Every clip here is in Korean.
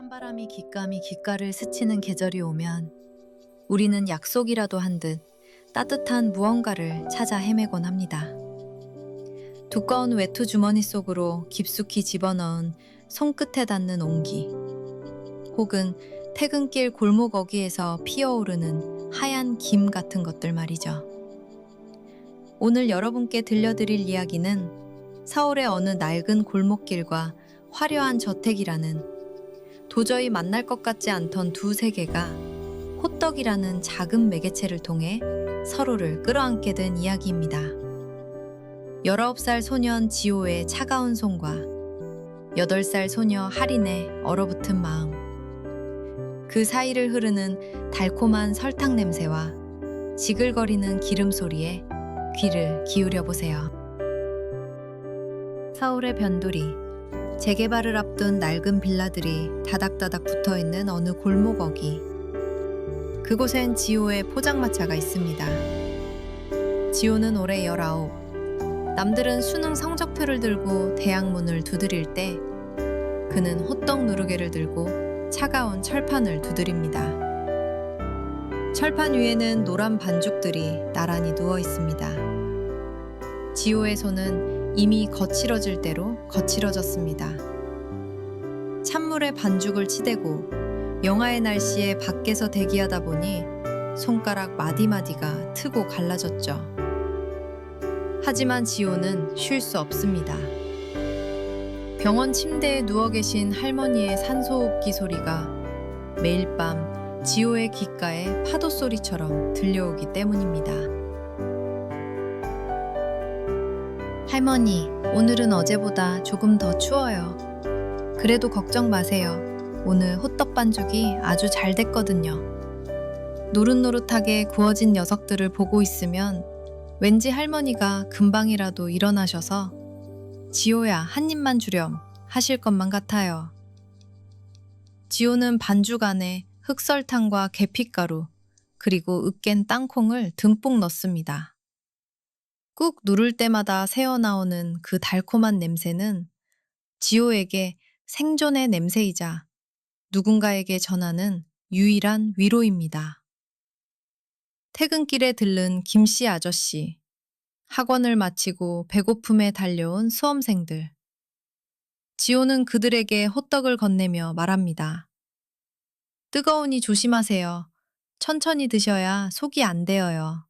찬바람이 귓감이 귓가를 스치는 계절이 오면 우리는 약속이라도 한 듯 따뜻한 무언가를 찾아 헤매곤 합니다. 두꺼운 외투 주머니 속으로 깊숙이 집어넣은 손끝에 닿는 온기, 혹은 퇴근길 골목 어귀에서 피어오르는 하얀 김 같은 것들 말이죠. 오늘 여러분께 들려드릴 이야기는 서울의 어느 낡은 골목길과 화려한 저택이라는, 도저히 만날 것 같지 않던 두 세계가 호떡이라는 작은 매개체를 통해 서로를 끌어안게 된 이야기입니다. 19살 소년 지호의 차가운 손과 8살 소녀 하린의 얼어붙은 마음, 그 사이를 흐르는 달콤한 설탕 냄새와 지글거리는 기름 소리에 귀를 기울여 보세요. 서울의 변두리, 재개발을 앞둔 낡은 빌라들이 다닥다닥 붙어있는 어느 골목 어귀. 그곳엔 지호의 포장마차가 있습니다. 지호는 올해 19. 남들은 수능 성적표를 들고 대학 문을 두드릴 때 그는 호떡 누르개를 들고 차가운 철판을 두드립니다. 철판 위에는 노란 반죽들이 나란히 누워 있습니다. 지호의 손은 이미 거칠어질 대로 거칠어졌습니다. 찬물에 반죽을 치대고 영하의 날씨에 밖에서 대기하다 보니 손가락 마디마디가 트고 갈라졌죠. 하지만 지호는 쉴 수 없습니다. 병원 침대에 누워 계신 할머니의 산소호흡기 소리가 매일 밤 지호의 귓가에 파도 소리처럼 들려오기 때문입니다. 할머니, 오늘은 어제보다 조금 더 추워요. 그래도 걱정 마세요. 오늘 호떡 반죽이 아주 잘 됐거든요. 노릇노릇하게 구워진 녀석들을 보고 있으면 왠지 할머니가 금방이라도 일어나셔서 지호야, 한 입만 주렴 하실 것만 같아요. 지호는 반죽 안에 흑설탕과 계피가루, 그리고 으깬 땅콩을 듬뿍 넣습니다. 꾹 누를 때마다 새어나오는 그 달콤한 냄새는 지호에게 생존의 냄새이자 누군가에게 전하는 유일한 위로입니다. 퇴근길에 들른 김씨 아저씨, 학원을 마치고 배고픔에 달려온 수험생들. 지호는 그들에게 호떡을 건네며 말합니다. 뜨거우니 조심하세요. 천천히 드셔야 속이 안 데어요.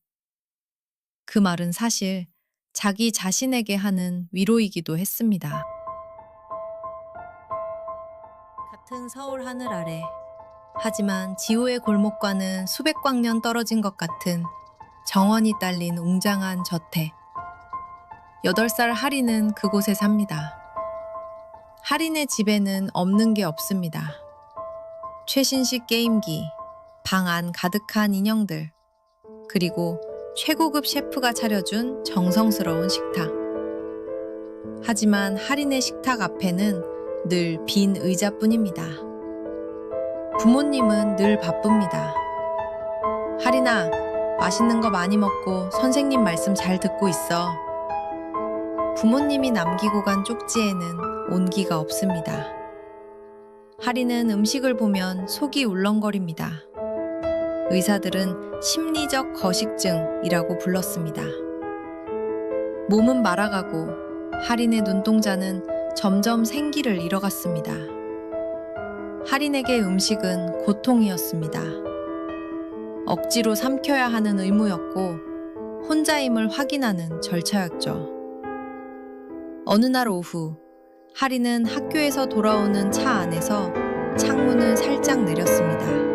그 말은 사실 자기 자신에게 하는 위로이기도 했습니다. 같은 서울 하늘 아래, 하지만 지호의 골목과는 수백 광년 떨어진 것 같은 정원이 딸린 웅장한 저택. 8살 하린은 그곳에 삽니다. 하린의 집에는 없는 게 없습니다. 최신식 게임기, 방 안 가득한 인형들, 그리고 최고급 셰프가 차려준 정성스러운 식탁. 하지만 하린의 식탁 앞에는 늘 빈 의자뿐입니다. 부모님은 늘 바쁩니다. 하린아, 맛있는 거 많이 먹고 선생님 말씀 잘 듣고 있어. 부모님이 남기고 간 쪽지에는 온기가 없습니다. 하린은 음식을 보면 속이 울렁거립니다. 의사들은 심리적 거식증이라고 불렀습니다. 몸은 말아가고 하린의 눈동자는 점점 생기를 잃어갔습니다. 하린에게 음식은 고통이었습니다. 억지로 삼켜야 하는 의무였고 혼자임을 확인하는 절차였죠. 어느 날 오후, 하린은 학교에서 돌아오는 차 안에서 창문을 살짝 내렸습니다.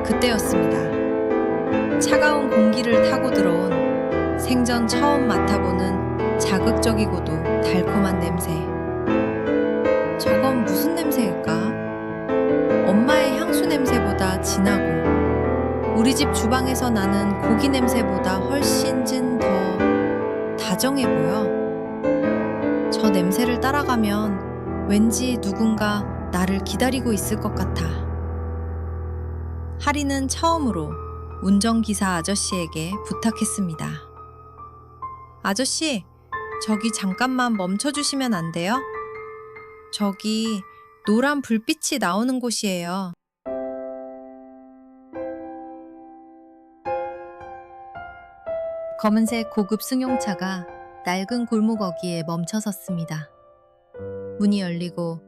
그때였습니다. 차가운 공기를 타고 들어온 생전 처음 맡아보는 자극적이고도 달콤한 냄새. 저건 무슨 냄새일까? 엄마의 향수 냄새보다 진하고 우리 집 주방에서 나는 고기 냄새보다 훨씬 더 다정해 보여. 저 냄새를 따라가면 왠지 누군가 나를 기다리고 있을 것 같아. 하린은 처음으로 운전기사 아저씨에게 부탁했습니다. 아저씨, 저기 잠깐만 멈춰주시면 안 돼요? 저기 노란 불빛이 나오는 곳이에요. 검은색 고급 승용차가 낡은 골목 어귀에 멈춰 섰습니다. 문이 열리고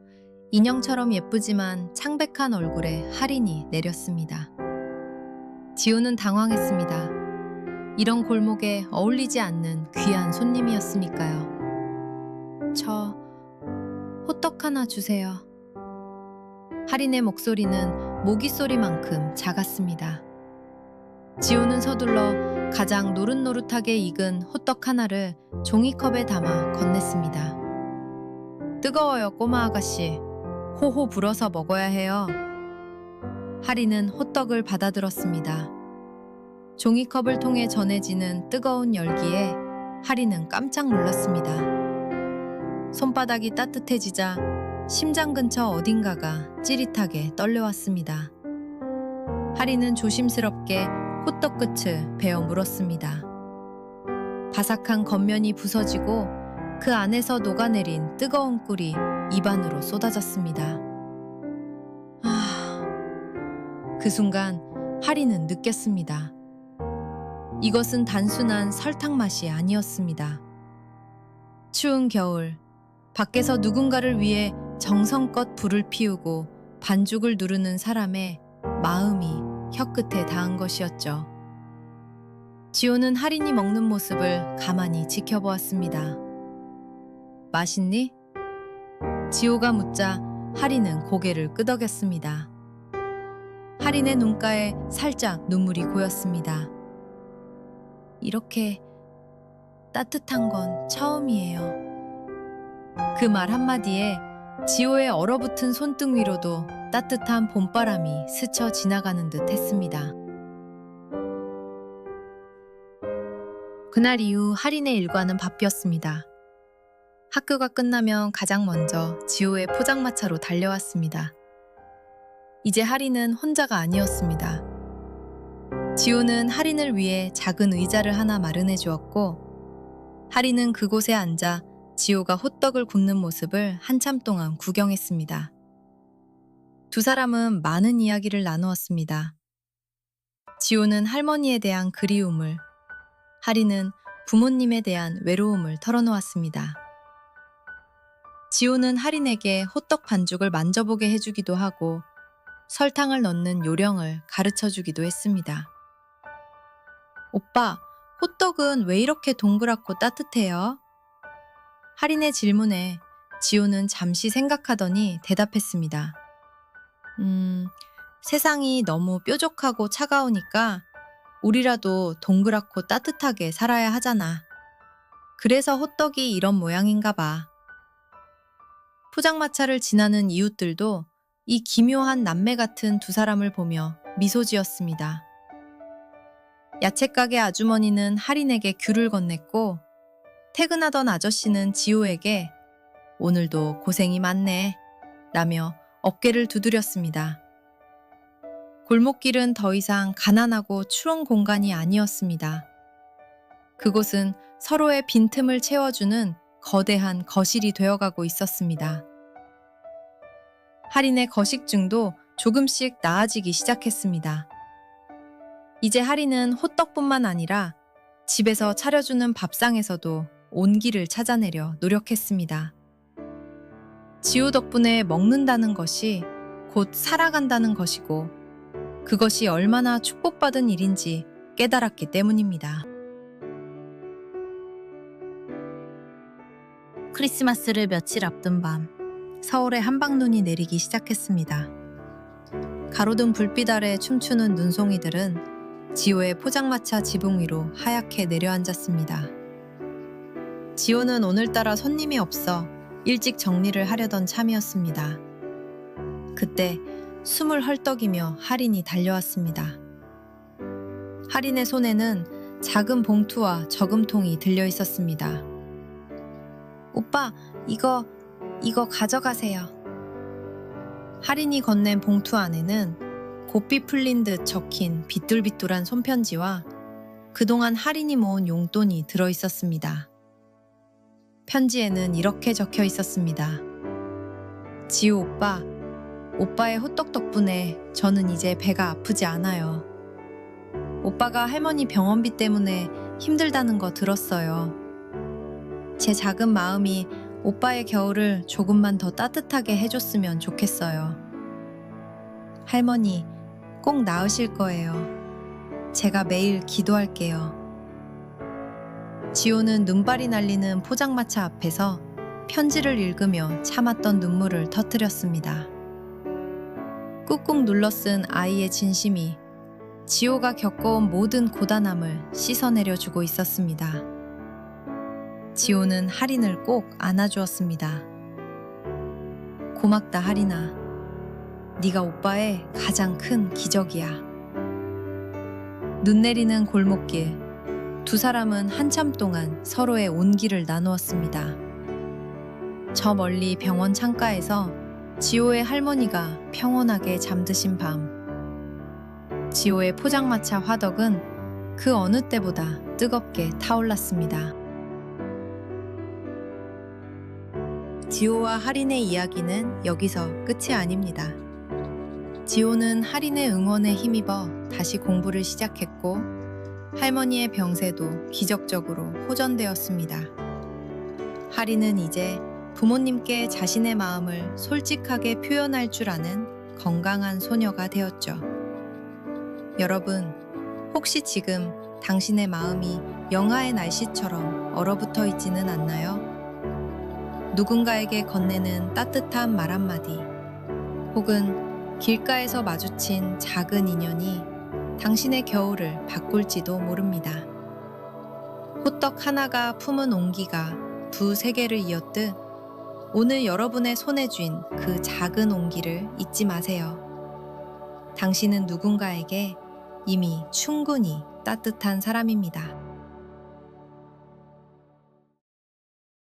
인형처럼 예쁘지만 창백한 얼굴에 할인이 내렸습니다. 지호는 당황했습니다. 이런 골목에 어울리지 않는 귀한 손님이었으니까요. 저 호떡 하나 주세요. 할인의 목소리는 모기 소리만큼 작았습니다. 지호는 서둘러 가장 노릇노릇하게 익은 호떡 하나를 종이컵에 담아 건넸습니다. 뜨거워요, 꼬마 아가씨. 호호 불어서 먹어야 해요. 할인은 호떡을 받아들었습니다. 종이컵을 통해 전해지는 뜨거운 열기에 할인은 깜짝 놀랐습니다. 손바닥이 따뜻해지자 심장 근처 어딘가가 찌릿하게 떨려왔습니다. 할인은 조심스럽게 호떡 끝을 베어 물었습니다. 바삭한 겉면이 부서지고 그 안에서 녹아내린 뜨거운 꿀이 입안으로 쏟아졌습니다. 그 순간 할인은 느꼈습니다. 이것은 단순한 설탕 맛이 아니었습니다. 추운 겨울, 밖에서 누군가를 위해 정성껏 불을 피우고 반죽을 누르는 사람의 마음이 혀끝에 닿은 것이었죠. 지호는 할인이 먹는 모습을 가만히 지켜보았습니다. 맛있니? 지호가 묻자 할인은 고개를 끄덕였습니다. 할인의 눈가에 살짝 눈물이 고였습니다. 이렇게 따뜻한 건 처음이에요. 그 말 한마디에 지호의 얼어붙은 손등 위로도 따뜻한 봄바람이 스쳐 지나가는 듯 했습니다. 그날 이후 할인의 일과는 바뀌었습니다. 학교가 끝나면 가장 먼저 지호의 포장마차로 달려왔습니다. 이제 할인은 혼자가 아니었습니다. 지호는 할인을 위해 작은 의자를 하나 마련해 주었고, 할인은 그곳에 앉아 지호가 호떡을 굽는 모습을 한참 동안 구경했습니다. 두 사람은 많은 이야기를 나누었습니다. 지호는 할머니에 대한 그리움을, 할인은 부모님에 대한 외로움을 털어놓았습니다. 지호는 할인에게 호떡 반죽을 만져보게 해주기도 하고 설탕을 넣는 요령을 가르쳐주기도 했습니다. 오빠, 호떡은 왜 이렇게 동그랗고 따뜻해요? 할인의 질문에 지호는 잠시 생각하더니 대답했습니다. 세상이 너무 뾰족하고 차가우니까 우리라도 동그랗고 따뜻하게 살아야 하잖아. 그래서 호떡이 이런 모양인가 봐. 포장마차를 지나는 이웃들도 이 기묘한 남매 같은 두 사람을 보며 미소 지었습니다. 야채가게 아주머니는 할인에게 귤을 건넸고, 퇴근하던 아저씨는 지호에게 오늘도 고생이 많네 라며 어깨를 두드렸습니다. 골목길은 더 이상 가난하고 추운 공간이 아니었습니다. 그곳은 서로의 빈틈을 채워주는 거대한 거실이 되어가고 있었습니다. 할인의 거식증도 조금씩 나아지기 시작했습니다. 이제 할인은 호떡뿐만 아니라 집에서 차려주는 밥상에서도 온기를 찾아내려 노력했습니다. 지호 덕분에 먹는다는 것이 곧 살아간다는 것이고, 그것이 얼마나 축복받은 일인지 깨달았기 때문입니다. 크리스마스를 며칠 앞둔 밤, 서울에 한방눈이 내리기 시작했습니다. 가로등 불빛 아래 춤추는 눈송이들은 지호의 포장마차 지붕 위로 하얗게 내려앉았습니다. 지호는 오늘따라 손님이 없어 일찍 정리를 하려던 참이었습니다. 그때 숨을 헐떡이며 할인이 달려왔습니다. 할인의 손에는 작은 봉투와 저금통이 들려 있었습니다. 오빠, 이거 가져가세요. 할인이 건넨 봉투 안에는 곱비 풀린 듯 적힌 비뚤비뚤한 손편지와 그동안 할인이 모은 용돈이 들어 있었습니다. 편지에는 이렇게 적혀 있었습니다. 지호 오빠, 오빠의 호떡 덕분에 저는 이제 배가 아프지 않아요. 오빠가 할머니 병원비 때문에 힘들다는 거 들었어요. 제 작은 마음이 오빠의 겨울을 조금만 더 따뜻하게 해줬으면 좋겠어요. 할머니, 꼭 나으실 거예요. 제가 매일 기도할게요. 지호는 눈발이 날리는 포장마차 앞에서 편지를 읽으며 참았던 눈물을 터뜨렸습니다. 꾹꾹 눌러 쓴 아이의 진심이 지호가 겪어온 모든 고단함을 씻어내려주고 있었습니다. 지호는 할인을 꼭 안아주었습니다. 고맙다 할인아. 네가 오빠의 가장 큰 기적이야. 눈 내리는 골목길. 두 사람은 한참 동안 서로의 온기를 나누었습니다. 저 멀리 병원 창가에서 지호의 할머니가 평온하게 잠드신 밤. 지호의 포장마차 화덕은 그 어느 때보다 뜨겁게 타올랐습니다. 지호와 할인의 이야기는 여기서 끝이 아닙니다. 지호는 할인의 응원에 힘입어 다시 공부를 시작했고 할머니의 병세도 기적적으로 호전되었습니다. 할인은 이제 부모님께 자신의 마음을 솔직하게 표현할 줄 아는 건강한 소녀가 되었죠. 여러분, 혹시 지금 당신의 마음이 영하의 날씨처럼 얼어붙어 있지는 않나요? 누군가에게 건네는 따뜻한 말 한마디, 혹은 길가에서 마주친 작은 인연이 당신의 겨울을 바꿀지도 모릅니다. 호떡 하나가 품은 온기가 두 세계를 이었듯 오늘 여러분의 손에 쥔 그 작은 온기를 잊지 마세요. 당신은 누군가에게 이미 충분히 따뜻한 사람입니다.